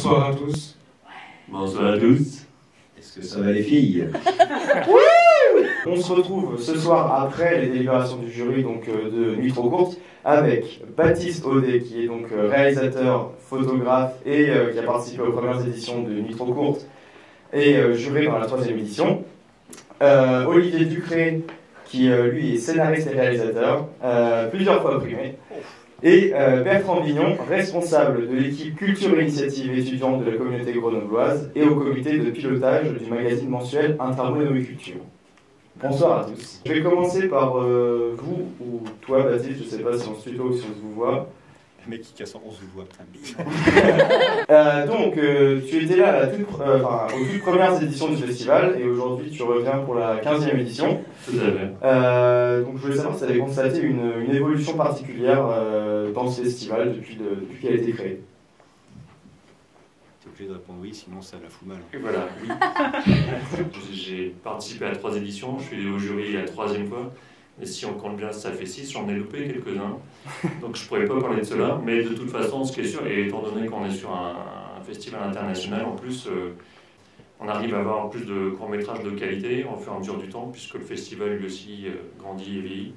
Bonsoir à tous. Bonsoir à tous. Est-ce que ça va les filles? On se retrouve ce soir après les délibérations du jury donc, de Nuit trop courte avec Baptiste Audet qui est donc réalisateur, photographe et qui a participé aux premières éditions de Nuit trop courte et juré dans la 3e édition. Olivier Ducré qui lui est scénariste et réalisateur, plusieurs fois primé. Et Bertrand Vignon, responsable de l'équipe Culture et Initiative étudiante de la communauté grenobloise et au comité de pilotage du magazine mensuel Intramuros et Culture. Bonsoir à tous. Je vais commencer par vous ou toi, Baptiste, je ne sais pas si on se tutoie ou si on se vous voit. Le mec qui casse en 11 voix, putain. Donc, tu étais là aux toutes premières éditions du festival et aujourd'hui tu reviens pour la 15e édition. Tout à fait. Donc, je voulais savoir si tu avais constaté une évolution particulière dans ce festival depuis qu'il a été créé. T'es obligé de répondre oui, sinon ça la fout mal. Et voilà, oui. J'ai participé à 3 éditions, je suis au jury la 3e fois. Et si on compte bien, ça fait 6, j'en ai loupé quelques-uns. Donc je ne pourrais pas parler de cela. Mais de toute façon, ce qui est sûr, et étant donné qu'on est sur un festival international, en plus, on arrive à avoir plus de courts-métrages de qualité au fur et à mesure du temps, puisque le festival lui aussi grandit et vieillit.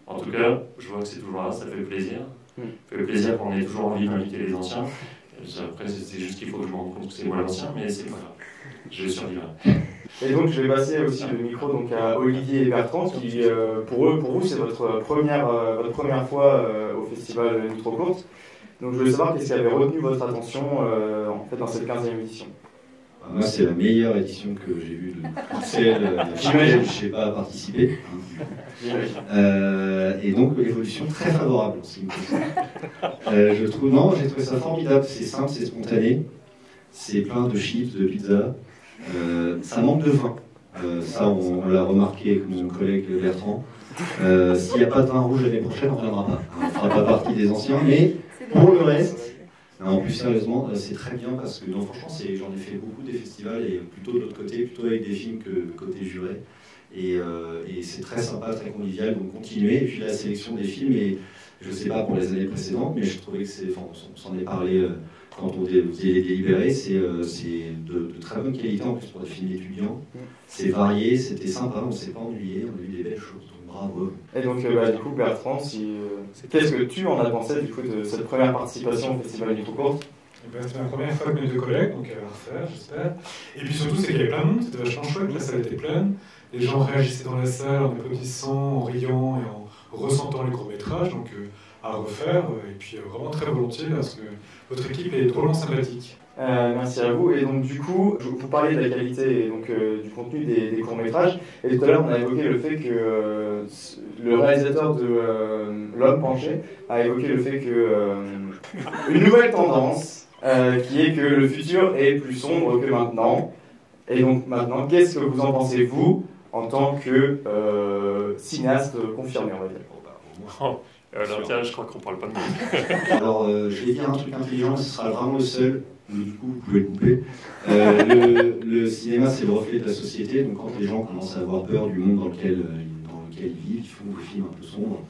En tout cas, je vois que c'est toujours là, ça fait plaisir. Ça fait plaisir qu'on ait toujours envie d'inviter les anciens. Après, c'est juste qu'il faut que je me rende compte que c'est moi l'ancien, mais c'est pas grave. Je vais survivre. Et donc, je vais passer aussi le micro donc, à Olivier et Bertrand, qui, pour vous, c'est votre première fois au festival Nuit trop courte. Donc, je voulais savoir qu'est-ce qui avait retenu votre attention en fait, dans cette 15e édition. Moi, c'est la meilleure édition que j'ai vue de celle laquelle je n'ai pas participé. Et donc, évolution très favorable en ce qui me concerne. J'ai trouvé ça formidable. C'est simple, c'est spontané. C'est plein de chips, de pizza. Ça manque de vin. Ça, on l'a remarqué avec mon collègue Bertrand. S'il n'y a pas de vin rouge l'année prochaine, on ne reviendra pas. On ne fera pas partie des anciens. Mais pour le reste, en plus sérieusement, c'est très bien parce que non, franchement, j'en ai fait beaucoup des festivals et plutôt de l'autre côté, plutôt avec des films que côté juré. Et c'est très sympa, très convivial. Donc continuez. Et puis la sélection des films, et je ne sais pas pour les années précédentes, mais je trouvais que on s'en est parlé. Quand on faisait les délibérés, c'est de très bonne qualité en plus pour des films étudiants. C'est varié, c'était sympa, on ne s'est pas ennuyé, on a eu des belles choses, donc bravo. Et donc, du coup, Bertrand, qu'est-ce que tu en as pensé du coup de cette première participation au festival Nuit trop courte? C'était la première fois que mes 2 collègues, donc à refaire, j'espère. Et puis surtout, c'est qu'il y avait plein de monde, c'était vachement chouette, la salle était pleine. Les gens réagissaient dans la salle en applaudissant, en riant et en ressentant les courts-métrages, donc à refaire. Et puis vraiment très volontiers parce que votre équipe est drôlement sympathique. Merci à vous. Et donc du coup, vous parlez de la qualité et donc, du contenu des courts-métrages. Et tout à l'heure, on a évoqué le fait que le réalisateur de L'Homme penché a évoqué le fait que une nouvelle tendance qui est que le futur est plus sombre que maintenant. Et donc maintenant, qu'est-ce que vous en pensez, vous, en tant que cinéaste confirmé, on va dire? Alors tiens, je crois qu'on parle pas de moi. Alors, je vais dire un truc intelligent, ce sera vraiment le seul, mais du coup, vous pouvez le couper. Le cinéma, c'est le reflet de la société, donc quand les gens commencent à avoir peur du monde dans lequel ils vivent, ils font des films un peu sombres,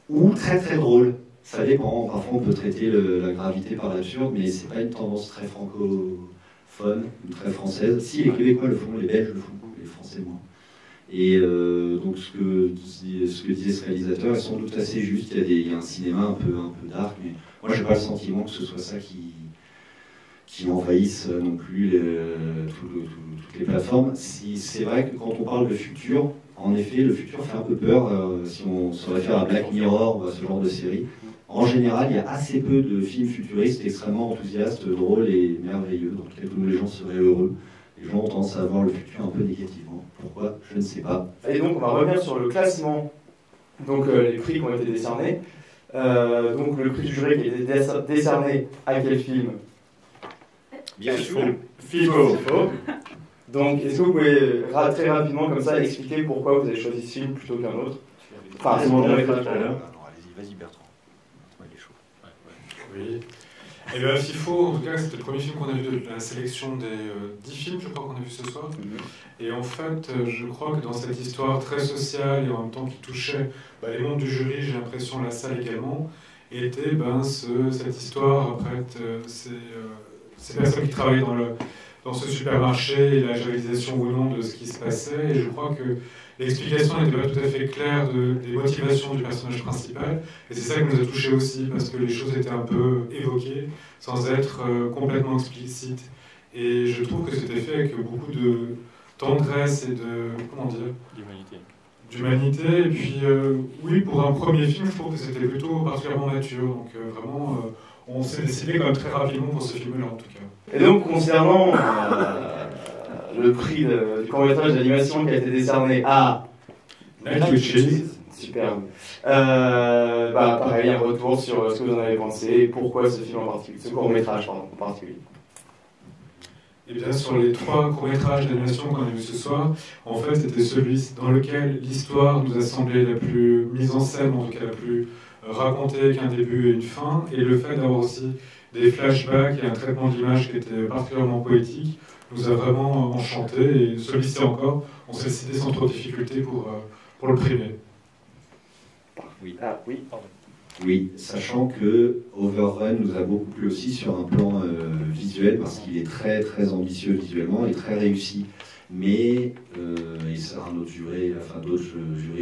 ou très très drôles. Ça dépend, parfois on peut traiter la gravité par l'absurde, mais c'est pas une tendance très francophone ou très française. Si les Québécois le font, les Belges le font, les Français moins. Et donc ce que disait ce réalisateur est sans doute assez juste. Il y a un cinéma un peu dark, mais moi j'ai pas le sentiment que ce soit ça qui envahisse non plus toutes les plateformes. C'est vrai que quand on parle de futur, en effet, le futur fait un peu peur. Si on se réfère à Black Mirror ou à ce genre de série, en général, il y a assez peu de films futuristes extrêmement enthousiastes, drôles et merveilleux, dans lesquels tous les gens seraient heureux. Les gens ont tendance à voir le futur un peu négativement. Pourquoi? Je ne sais pas. Et donc, on va revenir sur le classement, donc les prix qui ont été décernés. Donc, le prix du jury qui a été décerné à quel film? Bien sûr. FIFO. Donc, est-ce que vous pouvez très rapidement, comme ça, expliquer pourquoi vous avez choisi ce film plutôt qu'un autre? Enfin, c'est mon avis tout à l'heure. Allez-y, vas-y Bertrand. Ouais, il est chaud. Oui. Et bien, FIFO, en tout cas, c'était le premier film qu'on a vu de la sélection des 10 films, je crois, qu'on a vu ce soir. Et en fait, je crois que dans cette histoire très sociale et en même temps qui touchait les membres du jury, j'ai l'impression la salle également, était cette histoire après ces personnes qui travaillaient dans ce supermarché et la réalisation ou non de ce qui se passait. Et je crois que l'explication n'était pas tout à fait claire des motivations du personnage principal. Et c'est ça qui nous a touchés aussi, parce que les choses étaient un peu évoquées sans être complètement explicites. Et je trouve que c'était fait avec beaucoup de tendresse et de, comment dire, d'humanité. Et puis, oui, pour un premier film, je trouve que c'était plutôt particulièrement mature. Donc, vraiment, on s'est décidé quand même très rapidement pour ce film-là, en tout cas. Et donc, concernant le prix du court-métrage d'animation qui a été décerné à Night Witches. Superbe. Pareil, un retour sur ce que vous en avez pensé et pourquoi ce film en particulier, ce court-métrage en particulier. Et bien, sur les 3 courts-métrages d'animation qu'on a vus ce soir, en fait, c'était celui dans lequel l'histoire nous a semblé la plus mise en scène, en tout cas la plus racontée, avec un début et une fin, et le fait d'avoir aussi des flashbacks et un traitement d'image qui était particulièrement poétique nous a vraiment enchantés, et celui-ci encore, on s'est décidé sans trop de difficulté pour le primer. Oui. Ah oui, pardon. Oui, sachant que Overrun nous a beaucoup plu aussi sur un plan visuel, parce qu'il est très très ambitieux visuellement et très réussi. Mais, et ça, d'autres jurys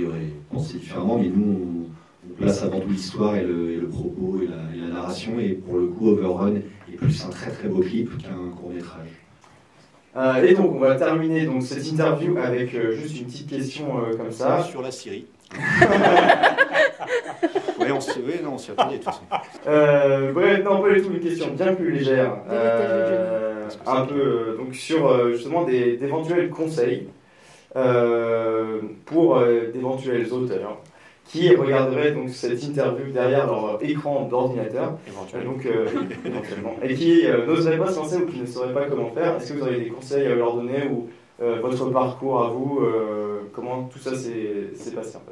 auraient pensé différemment, mais nous on place avant tout l'histoire et le propos et la narration, et pour le coup Overrun est plus un très très beau clip qu'un court-métrage. Et donc on va terminer donc, cette interview avec juste une petite question comme ça. Sur la Syrie. Ouais, on s'y attendait de toute façon. Bref, non, pas du tout, une question bien plus légère. Un peu donc sur justement d'éventuels conseils pour d'éventuels auteurs qui regarderaient donc cette interview derrière leur écran d'ordinateur, éventuellement, et qui n'oseraient pas se lancer ou qui ne sauraient pas comment faire. Est-ce que vous auriez des conseils à leur donner ou votre parcours à vous, comment tout ça s'est passé en fait?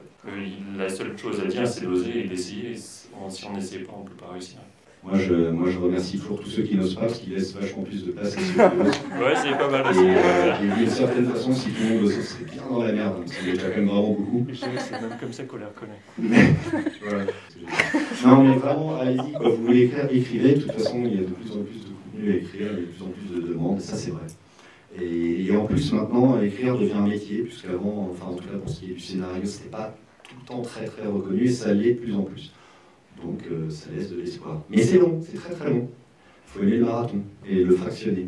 La seule chose à dire, c'est d'oser et d'essayer. Si on n'essaie pas, on ne peut pas réussir. Moi je remercie toujours tous ceux qui n'osent pas, parce qu'ils laissent vachement plus de place à ceux qui osent. Ouais, c'est pas mal aussi. Et d'une certaine façon, si tout le monde ose, ce serait bien dans la merde, parce qu'il y a déjà quand même vraiment beaucoup. C'est même comme ça qu'on les reconnaît. Voilà. Non, mais vraiment, allez-y, quoi. Vous voulez écrire, écrivez. De toute façon, il y a de plus en plus de contenu à écrire, il y a de plus en plus de demandes, ça c'est vrai. Et en plus, maintenant, écrire devient un métier, puisqu'avant, enfin en tout cas pour ce qui est du scénario, c'était pas tout le temps très très reconnu, et ça l'est de plus en plus. Donc ça laisse de l'espoir. Mais c'est long, c'est très très long. Il faut aimer le marathon et le fractionner.